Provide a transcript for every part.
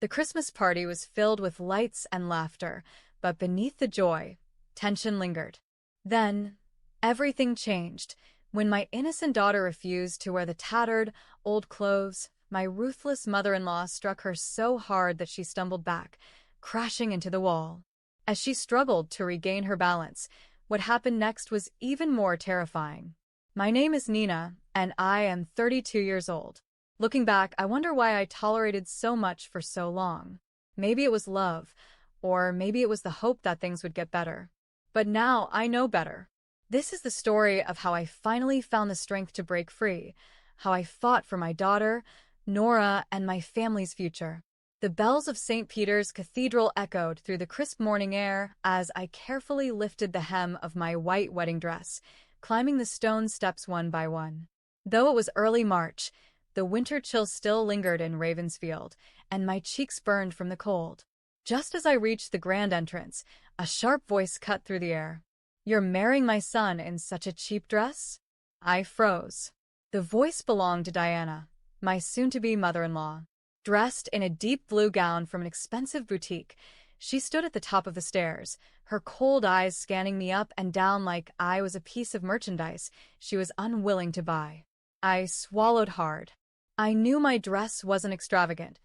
The Christmas party was filled with lights and laughter, but beneath the joy, tension lingered. Then, everything changed. When my innocent daughter refused to wear the tattered, old clothes, my ruthless mother-in-law struck her so hard that she stumbled back, crashing into the wall. As she struggled to regain her balance, what happened next was even more terrifying. My name is Nina, and I am 32 years old. Looking back, I wonder why I tolerated so much for so long. Maybe it was love, or maybe it was the hope that things would get better. But now I know better. This is the story of how I finally found the strength to break free, how I fought for my daughter, Nora, and my family's future. The bells of St. Peter's Cathedral echoed through the crisp morning air as I carefully lifted the hem of my white wedding dress, climbing the stone steps one by one. Though it was early March, the winter chill still lingered in Ravensfield, and my cheeks burned from the cold. Just as I reached the grand entrance, a sharp voice cut through the air. "You're marrying my son in such a cheap dress?" I froze. The voice belonged to Diana, my soon-to-be mother-in-law. Dressed in a deep blue gown from an expensive boutique, she stood at the top of the stairs, her cold eyes scanning me up and down like I was a piece of merchandise she was unwilling to buy. I swallowed hard. I knew my dress wasn't extravagant.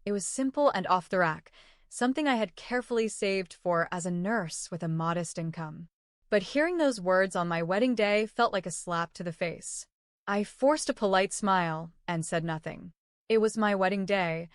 It was simple and off the rack, something I had carefully saved for as a nurse with a modest income. But hearing those words on my wedding day felt like a slap to the face. I forced a polite smile and said nothing. It was my wedding day.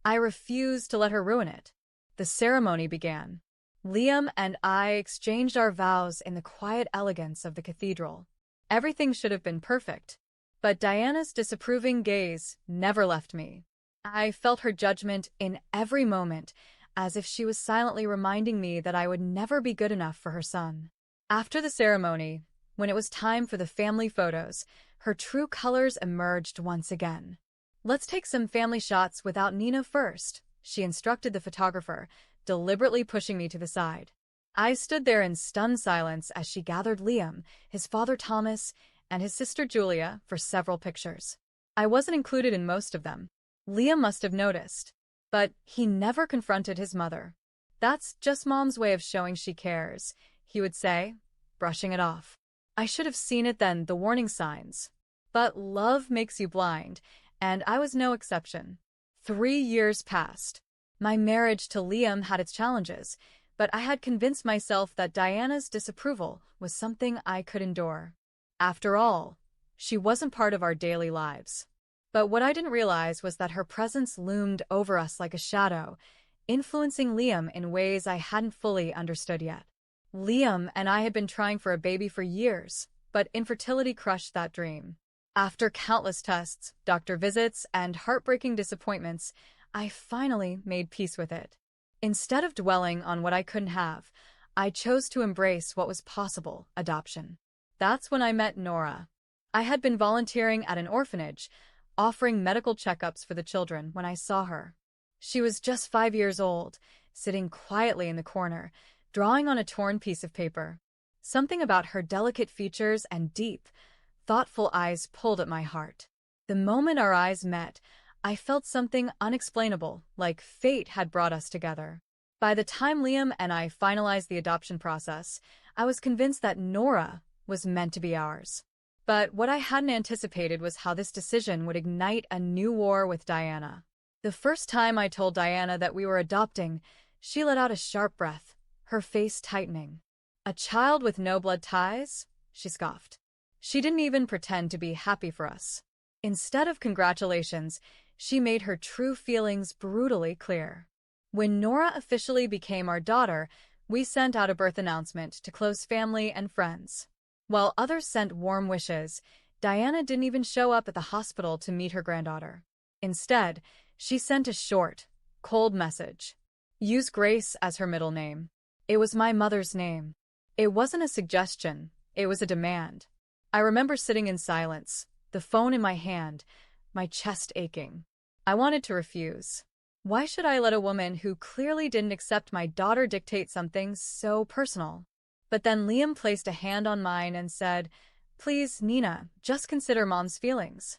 I refused to let her ruin it. The ceremony began. Liam and I exchanged our vows in the quiet elegance of the cathedral. Everything should have been perfect, but Diana's disapproving gaze never left me. I felt her judgment in every moment, as if she was silently reminding me that I would never be good enough for her son. After the ceremony, when it was time for the family photos, her true colors emerged once again. "Let's take some family shots without Nina first," she instructed the photographer, deliberately pushing me to the side. I stood there in stunned silence as she gathered Liam, his father Thomas, and his sister Julia for several pictures. I wasn't included in most of them. Liam must have noticed, but he never confronted his mother. "That's just Mom's way of showing she cares," he would say, brushing it off. I should have seen it then, the warning signs. But love makes you blind, and I was no exception. 3 years passed. My marriage to Liam had its challenges, but I had convinced myself that Diana's disapproval was something I could endure. After all, she wasn't part of our daily lives. But what I didn't realize was that her presence loomed over us like a shadow, influencing Liam in ways I hadn't fully understood yet. Liam and I had been trying for a baby for years, but infertility crushed that dream. After countless tests, doctor visits, and heartbreaking disappointments, I finally made peace with it. Instead of dwelling on what I couldn't have, I chose to embrace what was possible: adoption. That's when I met Nora. I had been volunteering at an orphanage, offering medical checkups for the children when I saw her. She was just 5 years old, sitting quietly in the corner, drawing on a torn piece of paper. Something about her delicate features and deep, thoughtful eyes pulled at my heart. The moment our eyes met, I felt something unexplainable, like fate had brought us together. By the time Liam and I finalized the adoption process, I was convinced that Nora was meant to be ours. But what I hadn't anticipated was how this decision would ignite a new war with Diana. The first time I told Diana that we were adopting, she let out a sharp breath, her face tightening. "A child with no blood ties?" she scoffed. She didn't even pretend to be happy for us. Instead of congratulations, she made her true feelings brutally clear. When Nora officially became our daughter, we sent out a birth announcement to close family and friends. While others sent warm wishes, Diana didn't even show up at the hospital to meet her granddaughter. Instead, she sent a short, cold message. Use Grace as her middle name. It was my mother's name. It wasn't a suggestion, it was a demand. I remember sitting in silence, the phone in my hand, my chest aching. I wanted to refuse. Why should I let a woman who clearly didn't accept my daughter dictate something so personal? But then Liam placed a hand on mine and said, "Please, Nina, just consider Mom's feelings."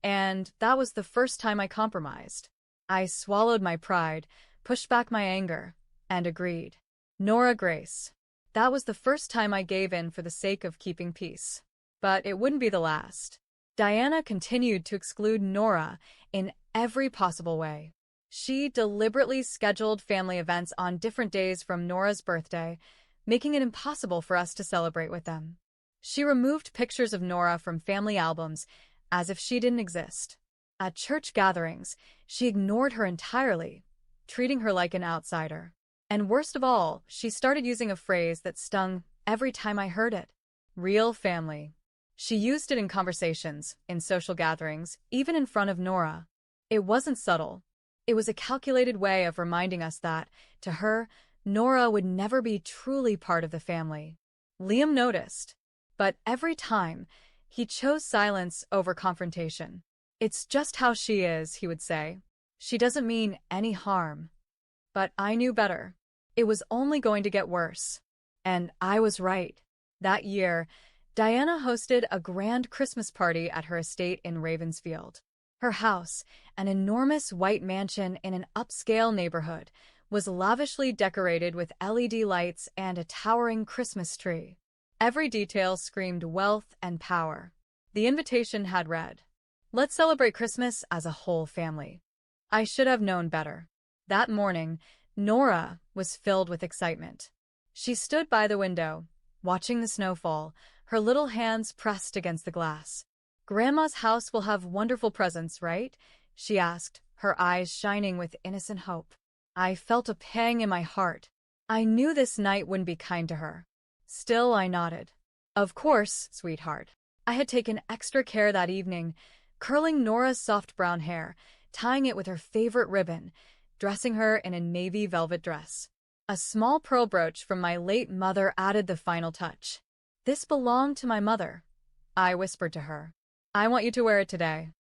And that was the first time I compromised. I swallowed my pride, pushed back my anger, and agreed. Nora Grace. That was the first time I gave in for the sake of keeping peace. But it wouldn't be the last. Diana continued to exclude Nora in every possible way. She deliberately scheduled family events on different days from Nora's birthday, making it impossible for us to celebrate with them. She removed pictures of Nora from family albums as if she didn't exist. At church gatherings, she ignored her entirely, treating her like an outsider. And worst of all, she started using a phrase that stung every time I heard it. Real family. She used it in conversations, in social gatherings, even in front of Nora. It wasn't subtle. It was a calculated way of reminding us that, to her, Nora would never be truly part of the family. Liam noticed. But every time, he chose silence over confrontation. It's just how she is, he would say. She doesn't mean any harm. But I knew better. It was only going to get worse. And I was right. That year, Diana hosted a grand Christmas party at her estate in Ravensfield. Her house, an enormous white mansion in an upscale neighborhood, was lavishly decorated with LED lights and a towering Christmas tree. Every detail screamed wealth and power. The invitation had read, "Let's celebrate Christmas as a whole family." I should have known better. That morning, Nora was filled with excitement. She stood by the window, watching the snowfall, her little hands pressed against the glass. "Grandma's house will have wonderful presents, right?" she asked, her eyes shining with innocent hope. I felt a pang in my heart. I knew this night wouldn't be kind to her. Still, I nodded. "Of course, sweetheart." I had taken extra care that evening, curling Nora's soft brown hair, tying it with her favorite ribbon, dressing her in a navy velvet dress. A small pearl brooch from my late mother added the final touch. "This belonged to my mother," I whispered to her. "I want you to wear it today."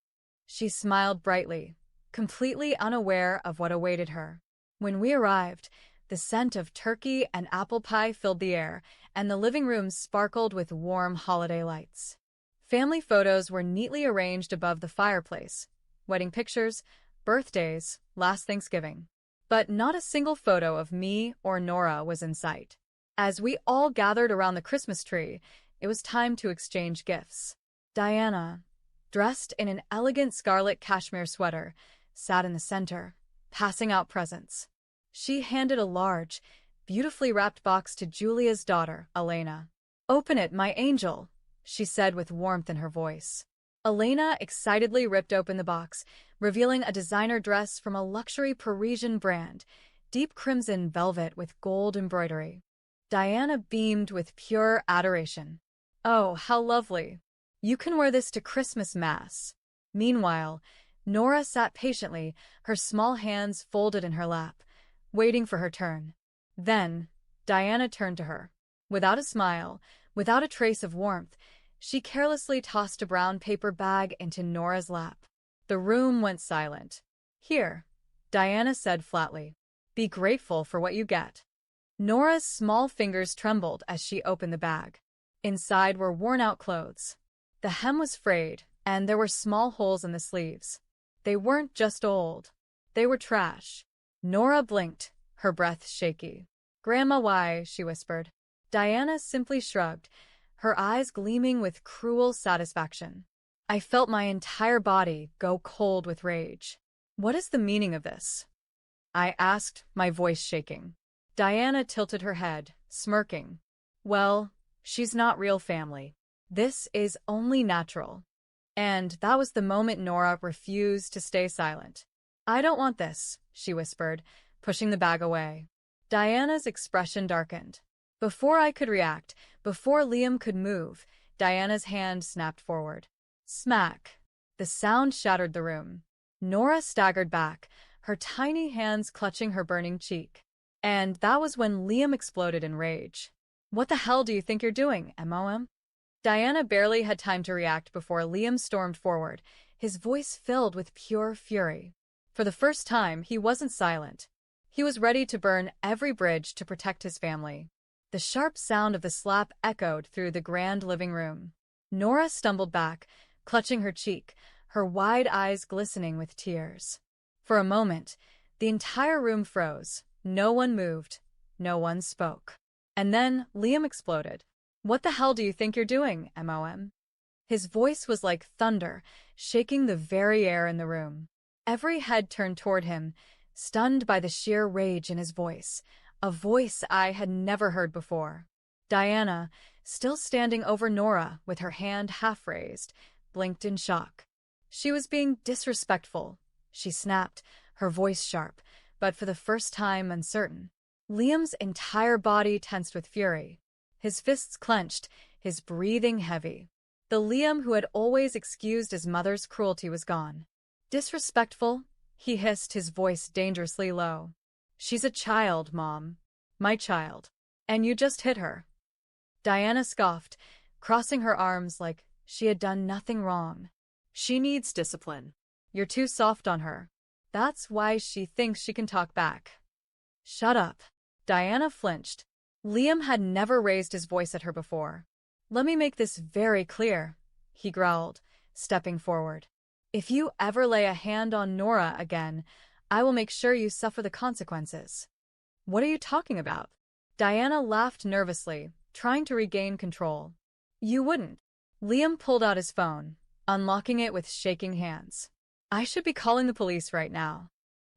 She smiled brightly, completely unaware of what awaited her. When we arrived, the scent of turkey and apple pie filled the air, and the living room sparkled with warm holiday lights. Family photos were neatly arranged above the fireplace. Wedding pictures, birthdays, last Thanksgiving. But not a single photo of me or Nora was in sight. As we all gathered around the Christmas tree, it was time to exchange gifts. Diana, dressed in an elegant scarlet cashmere sweater, sat in the center, passing out presents. She handed a large, beautifully wrapped box to Julia's daughter, Elena. "Open it, my angel," she said with warmth in her voice. Elena excitedly ripped open the box, revealing a designer dress from a luxury Parisian brand, deep crimson velvet with gold embroidery. Diana beamed with pure adoration. "Oh, how lovely. You can wear this to Christmas Mass." Meanwhile, Nora sat patiently, her small hands folded in her lap, waiting for her turn. Then, Diana turned to her. Without a smile, without a trace of warmth, she carelessly tossed a brown paper bag into Nora's lap. The room went silent. "Here," Diana said flatly. "Be grateful for what you get." Nora's small fingers trembled as she opened the bag. Inside were worn-out clothes. The hem was frayed, and there were small holes in the sleeves. They weren't just old. They were trash. Nora blinked, her breath shaky. "Grandma, why?" she whispered. Diana simply shrugged, her eyes gleaming with cruel satisfaction. I felt my entire body go cold with rage. "What is the meaning of this?" I asked, my voice shaking. Diana tilted her head, smirking. "Well, she's not real family. This is only natural." And that was the moment Nora refused to stay silent. "I don't want this," she whispered, pushing the bag away. Diana's expression darkened. Before I could react, before Liam could move, Diana's hand snapped forward. Smack! The sound shattered the room. Nora staggered back, her tiny hands clutching her burning cheek. And that was when Liam exploded in rage. "What the hell do you think you're doing, MOM?" Diana barely had time to react before Liam stormed forward, his voice filled with pure fury. For the first time, he wasn't silent. He was ready to burn every bridge to protect his family. The sharp sound of the slap echoed through the grand living room. Nora stumbled back, clutching her cheek, her wide eyes glistening with tears. For a moment, the entire room froze. No one moved. No one spoke. And then Liam exploded. "What the hell do you think you're doing, MOM?" His voice was like thunder, shaking the very air in the room. Every head turned toward him, stunned by the sheer rage in his voice, a voice I had never heard before. Diana, still standing over Nora with her hand half raised, blinked in shock. She was being disrespectful, she snapped, her voice sharp, but for the first time uncertain. Liam's entire body tensed with fury. His fists clenched, his breathing heavy. The Liam who had always excused his mother's cruelty was gone. "Disrespectful?" he hissed, his voice dangerously low. "She's a child, Mom. My child. And you just hit her." Diana scoffed, crossing her arms like she had done nothing wrong. "She needs discipline. You're too soft on her. That's why she thinks she can talk back." "Shut up." Diana flinched. Liam had never raised his voice at her before. "Let me make this very clear," he growled, stepping forward. "If you ever lay a hand on Nora again, I will make sure you suffer the consequences." "What are you talking about?" Diana laughed nervously, trying to regain control. "You wouldn't." Liam pulled out his phone, unlocking it with shaking hands. "I should be calling the police right now."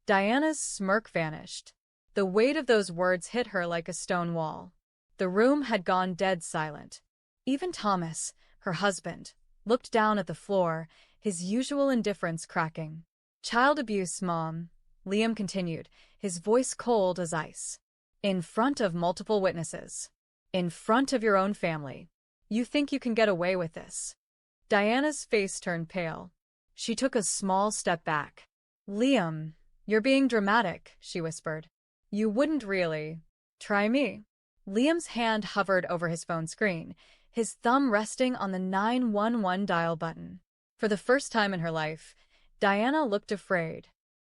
Diana's smirk vanished. The weight of those words hit her like a stone wall. The room had gone dead silent. Even Thomas, her husband, looked down at the floor, his usual indifference cracking. "Child abuse, Mom," Liam continued, his voice cold as ice. "In front of multiple witnesses. In front of your own family. You think you can get away with this?" Diana's face turned pale. She took a small step back. "Liam, you're being dramatic," she whispered. "You wouldn't really. Try me." Liam's hand hovered over his phone screen, his thumb resting on the 911 dial button. For the first time in her life, Diana looked afraid.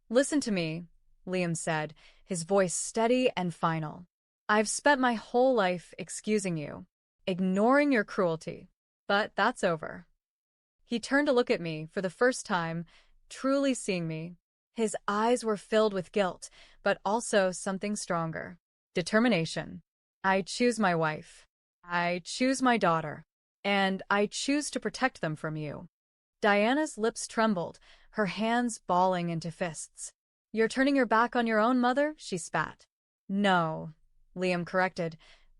"Listen to me," Liam said, his voice steady and final. "I've spent my whole life excusing you, ignoring your cruelty. But that's over." He turned to look at me for the first time, truly seeing me. His eyes were filled with guilt, but also something stronger. Determination. "I choose my wife. I choose my daughter. And I choose to protect them from you." Diana's lips trembled, her hands balling into fists. "You're turning your back on your own mother?" she spat. "No," Liam corrected.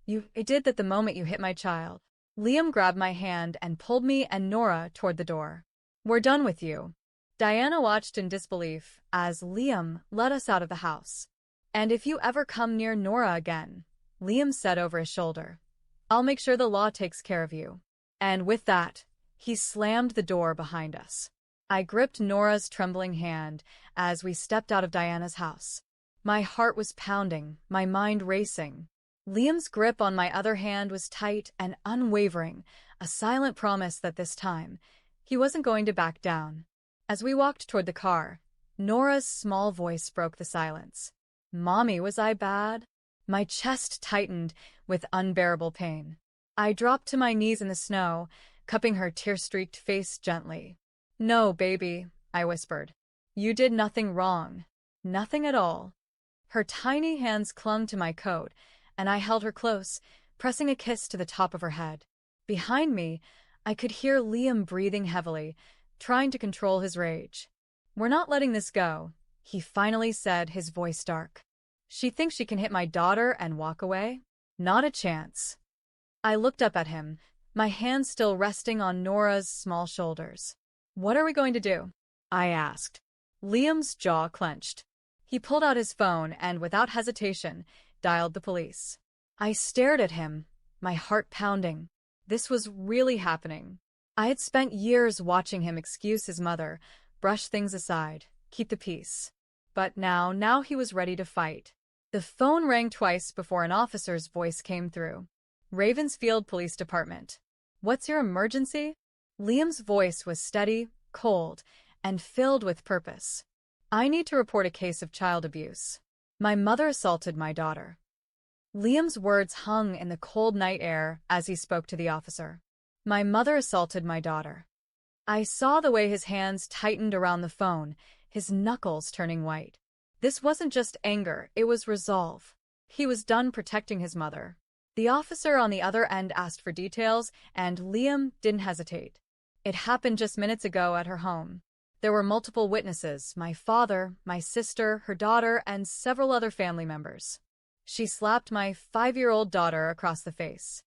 I did that the moment you hit my child." Liam grabbed my hand and pulled me and Nora toward the door. "We're done with you." Diana watched in disbelief as Liam led us out of the house. "And if you ever come near Nora again," Liam said over his shoulder, "I'll make sure the law takes care of you." And with that, he slammed the door behind us. I gripped Nora's trembling hand as we stepped out of Diana's house. My heart was pounding, my mind racing. Liam's grip on my other hand was tight and unwavering, a silent promise that this time, he wasn't going to back down. As we walked toward the car, Nora's small voice broke the silence. "Mommy, was I bad?" My chest tightened with unbearable pain. I dropped to my knees in the snow, cupping her tear-streaked face gently. "No, baby," I whispered. "You did nothing wrong. Nothing at all." Her tiny hands clung to my coat, and I held her close, pressing a kiss to the top of her head. Behind me, I could hear Liam breathing heavily, trying to control his rage. "We're not letting this go," he finally said, his voice dark. "She thinks she can hit my daughter and walk away? Not a chance." I looked up at him, my hand still resting on Nora's small shoulders. "What are we going to do?" I asked. Liam's jaw clenched. He pulled out his phone and, without hesitation, dialed the police. I stared at him, my heart pounding. This was really happening. I had spent years watching him excuse his mother, brush things aside, keep the peace. But now he was ready to fight. The phone rang twice before an officer's voice came through. "Ravensfield Police Department. What's your emergency?" Liam's voice was steady, cold, and filled with purpose. "I need to report a case of child abuse. My mother assaulted my daughter." Liam's words hung in the cold night air as he spoke to the officer. "My mother assaulted my daughter." I saw the way his hands tightened around the phone, his knuckles turning white. This wasn't just anger, it was resolve. He was done protecting his mother. The officer on the other end asked for details, and Liam didn't hesitate. It happened just minutes ago at her home. There were multiple witnesses: my father, my sister, her daughter, and several other family members. She slapped my 5-year-old daughter across the face.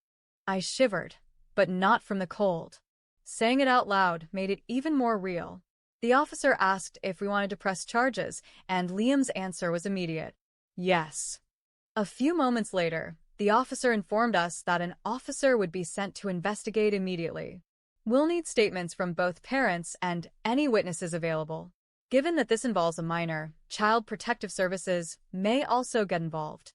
I shivered, but not from the cold. Saying it out loud made it even more real. The officer asked if we wanted to press charges, and Liam's answer was immediate. Yes. A few moments later, the officer informed us that an officer would be sent to investigate immediately. We'll need statements from both parents and any witnesses available. Given that this involves a minor, Child Protective Services may also get involved.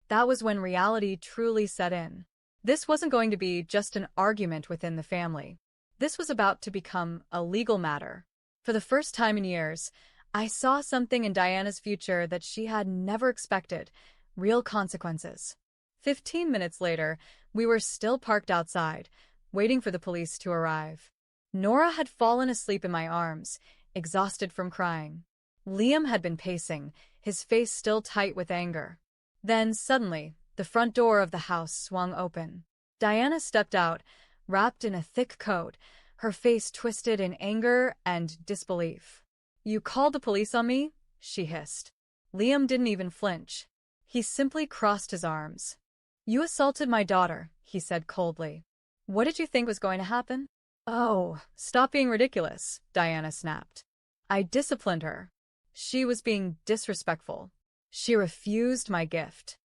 That was when reality truly set in. This wasn't going to be just an argument within the family. This was about to become a legal matter. For the first time in years, I saw something in Diana's future that she had never expected: real consequences. 15 minutes later, we were still parked outside, waiting for the police to arrive. Nora had fallen asleep in my arms, exhausted from crying. Liam had been pacing, his face still tight with anger. Then, suddenly, the front door of the house swung open. Diana stepped out, wrapped in a thick coat, her face twisted in anger and disbelief. "You called the police on me?" she hissed. Liam didn't even flinch. He simply crossed his arms. "You assaulted my daughter," he said coldly. "What did you think was going to happen?" "Oh, stop being ridiculous," Diana snapped. "I disciplined her. She was being disrespectful. She refused my gift."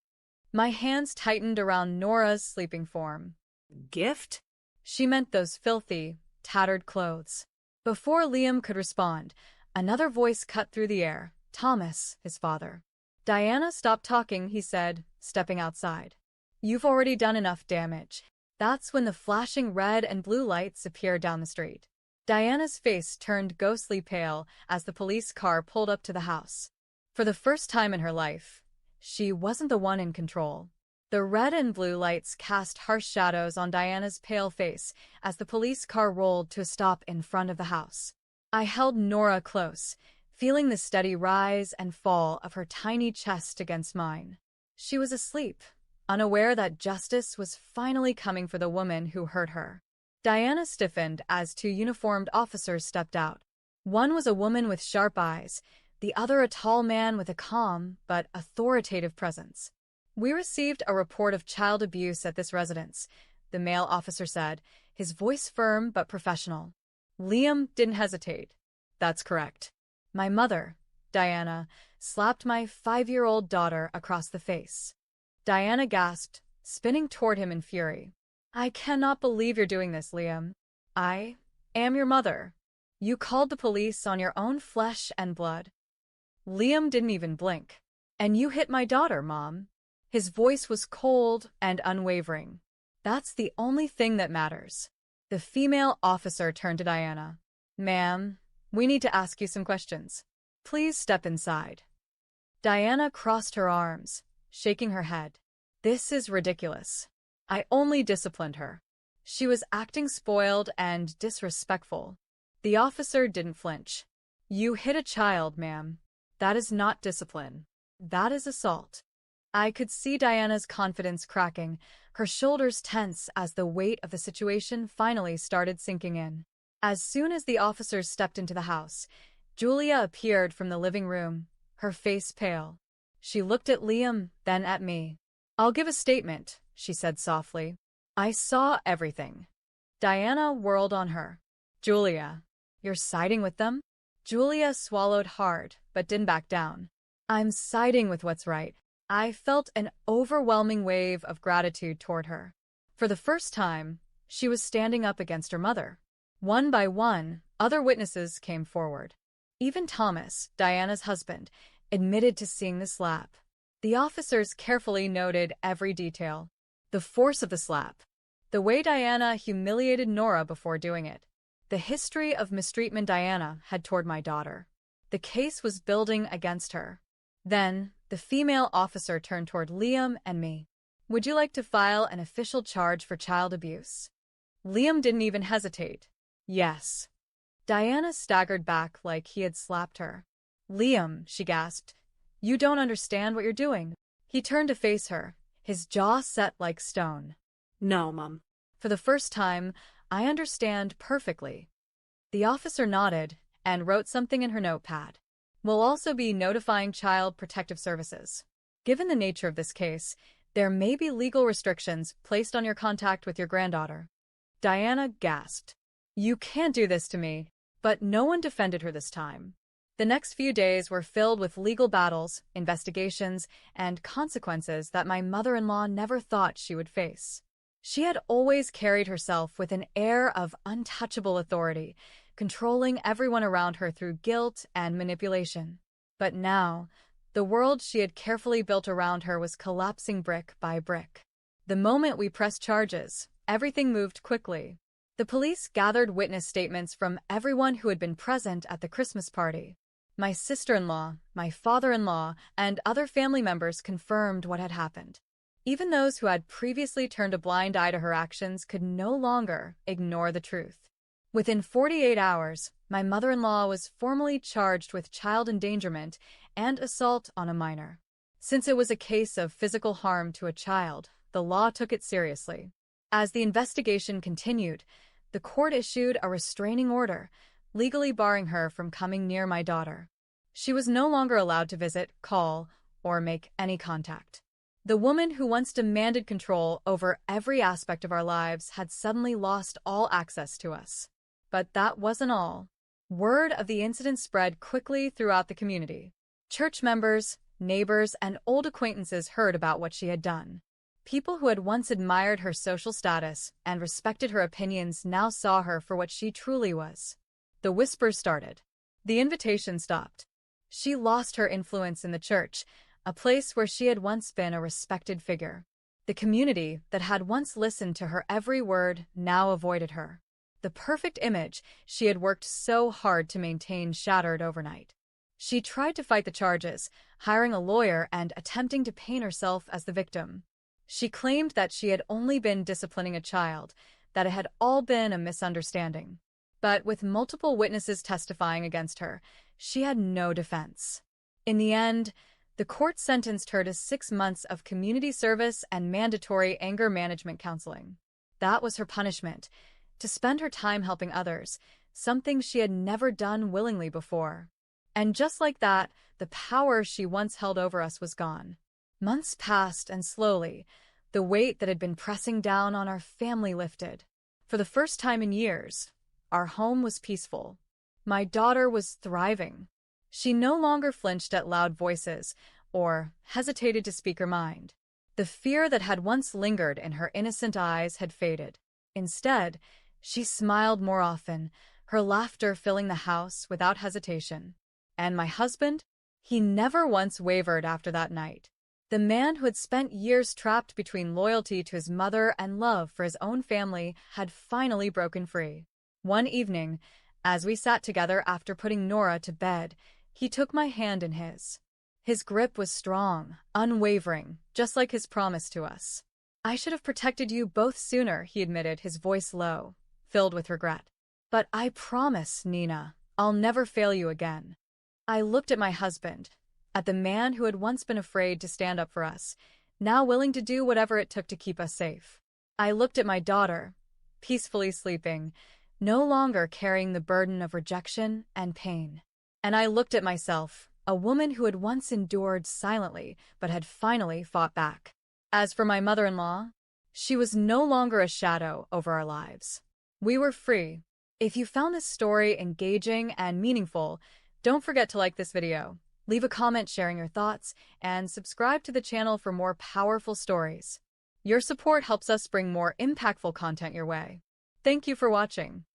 My hands tightened around Nora's sleeping form. "Gift?" She meant those filthy, tattered clothes. Before Liam could respond, another voice cut through the air: Thomas, his father. "Diana, stop talking," he said, stepping outside. "You've already done enough damage." That's when the flashing red and blue lights appeared down the street. Diana's face turned ghostly pale as the police car pulled up to the house. For the first time in her life, she wasn't the one in control. The red and blue lights cast harsh shadows on Diana's pale face as the police car rolled to a stop in front of the house. I held Nora close, feeling the steady rise and fall of her tiny chest against mine. She was asleep, unaware that justice was finally coming for the woman who hurt her. Diana stiffened as 2 uniformed officers stepped out. One was a woman with sharp eyes, the other a tall man with a calm but authoritative presence. "We received a report of child abuse at this residence," the male officer said, his voice firm but professional. Liam didn't hesitate. "That's correct. My mother, Diana, slapped my 5-year-old daughter across the face." Diana gasped, spinning toward him in fury. "I cannot believe you're doing this, Liam. I am your mother. You called the police on your own flesh and blood." Liam didn't even blink. "And you hit my daughter, Mom." His voice was cold and unwavering. "That's the only thing that matters." The female officer turned to Diana. "Ma'am, we need to ask you some questions. Please step inside." Diana crossed her arms, shaking her head. "This is ridiculous. I only disciplined her." She was acting spoiled and disrespectful. The officer didn't flinch. "You hit a child, ma'am. That is not discipline. That is assault." I could see Diana's confidence cracking, her shoulders tense as the weight of the situation finally started sinking in. As soon as the officers stepped into the house, Julia appeared from the living room, her face pale. She looked at Liam, then at me. "I'll give a statement," she said softly. "I saw everything." Diana whirled on her. "Julia, you're siding with them?" Julia swallowed hard, but didn't back down. "I'm siding with what's right." I felt an overwhelming wave of gratitude toward her. For the first time, she was standing up against her mother. One by one, other witnesses came forward. Even Thomas, Diana's husband, admitted to seeing the slap. The officers carefully noted every detail: the force of the slap, the way Diana humiliated Nora before doing it, the history of mistreatment Diana had toward my daughter. The case was building against her. Then, the female officer turned toward Liam and me. "Would you like to file an official charge for child abuse?" Liam didn't even hesitate. "Yes." Diana staggered back like he had slapped her. "Liam," she gasped, "you don't understand what you're doing." He turned to face her, his jaw set like stone. No, Mum. For the first time, I understand perfectly. The officer nodded and wrote something in her notepad. "We'll also be notifying Child Protective Services. Given the nature of this case, there may be legal restrictions placed on your contact with your granddaughter." Diana gasped. "You can't do this to me." But no one defended her this time. The next few days were filled with legal battles, investigations, and consequences that my mother-in-law never thought she would face. She had always carried herself with an air of untouchable authority, controlling everyone around her through guilt and manipulation. But now, the world she had carefully built around her was collapsing brick by brick. The moment we pressed charges, everything moved quickly. The police gathered witness statements from everyone who had been present at the Christmas party. My sister-in-law, my father-in-law, and other family members confirmed what had happened. Even those who had previously turned a blind eye to her actions could no longer ignore the truth. Within 48 hours, my mother-in-law was formally charged with child endangerment and assault on a minor. Since it was a case of physical harm to a child, the law took it seriously. As the investigation continued, the court issued a restraining order, legally barring her from coming near my daughter. She was no longer allowed to visit, call, or make any contact. The woman who once demanded control over every aspect of our lives had suddenly lost all access to us. But that wasn't all. Word of the incident spread quickly throughout the community. Church members, neighbors, and old acquaintances heard about what she had done. People who had once admired her social status and respected her opinions now saw her for what she truly was. The whispers started. The invitation stopped. She lost her influence in the church, a place where she had once been a respected figure. The community that had once listened to her every word now avoided her. The perfect image she had worked so hard to maintain shattered overnight. She tried to fight the charges, hiring a lawyer and attempting to paint herself as the victim. She claimed that she had only been disciplining a child, that it had all been a misunderstanding. But with multiple witnesses testifying against her, she had no defense. In the end, the court sentenced her to 6 months of community service and mandatory anger management counseling. That was her punishment, to spend her time helping others, something she had never done willingly before. And just like that, the power she once held over us was gone. Months passed, and slowly, the weight that had been pressing down on our family lifted. For the first time in years, our home was peaceful. My daughter was thriving. She no longer flinched at loud voices or hesitated to speak her mind. The fear that had once lingered in her innocent eyes had faded. Instead, she smiled more often, her laughter filling the house without hesitation. And my husband? He never once wavered after that night. The man who had spent years trapped between loyalty to his mother and love for his own family had finally broken free. One evening, as we sat together after putting Nora to bed, he took my hand in his. His grip was strong, unwavering, just like his promise to us. "I should have protected you both sooner," he admitted, his voice low, filled with regret. "But I promise, Nina, I'll never fail you again." I looked at my husband, at the man who had once been afraid to stand up for us, now willing to do whatever it took to keep us safe. I looked at my daughter, peacefully sleeping, no longer carrying the burden of rejection and pain. And I looked at myself, a woman who had once endured silently but had finally fought back. As for my mother-in-law, she was no longer a shadow over our lives. We were free. If you found this story engaging and meaningful, don't forget to like this video, leave a comment sharing your thoughts, and subscribe to the channel for more powerful stories. Your support helps us bring more impactful content your way. Thank you for watching.